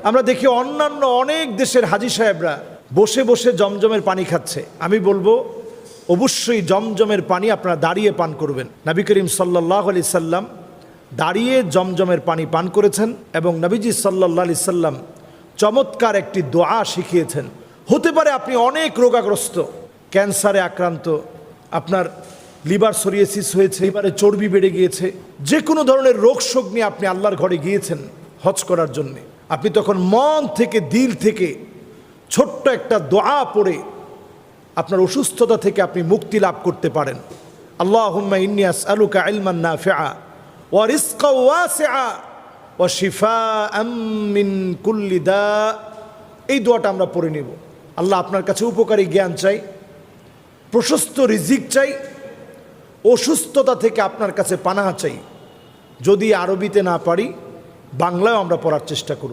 আমরা দেখি অন্যান্য অনেক দেশের হাজী সাহেবরা বসে বসে জমজমের পানি খাচ্ছে। আমি বলবো অবশ্যই জমজমের পানি আপনারা দাঁড়িয়ে পান করবেন। নবী করিম সাল্লাল্লাহু আলাইহি সাল্লাম দাঁড়িয়ে জমজমের পানি পান করেছেন এবং নবীজি সাল্লাল্লাহু আলাইহি সাল্লাম চমৎকার একটি দোয়া শিখিয়েছেন। হতে পারে আপনি অনেক রোগাগ্রস্ত, ক্যান্সারে আক্রান্ত, আপনার লিভার সোরিয়াসিস হয়েছে, লিভারে চর্বি বেড়ে গিয়েছে, যে কোনো ধরনের রোগ শোক নিয়ে আপনি আল্লাহর ঘরে গিয়েছেন হজ করার জন্য। আপনি তখন মন থেকে দিল থেকে ছোট্ট একটা দোয়া পড়ে আপনার অসুস্থতা থেকে আপনি মুক্তি লাভ করতে পারেন। আল্লাহুম্মা ইন্নী আসআলুকা ইলমান নাফিআ ওয়া রিজকান ওয়াসিআ ওয়া শিফাআম মিন কুল্লি দা। এই দোয়াটা আমরা পড়ে নেব। আল্লাহ আপনার কাছে উপকারী জ্ঞান চাই, প্রশস্ত রিজিক চাই, অসুস্থতা থেকে আপনার কাছে পানাহা চাই। যদি আরবিতে না পারি বাংলায় আমরা পড়ার চেষ্টা করব।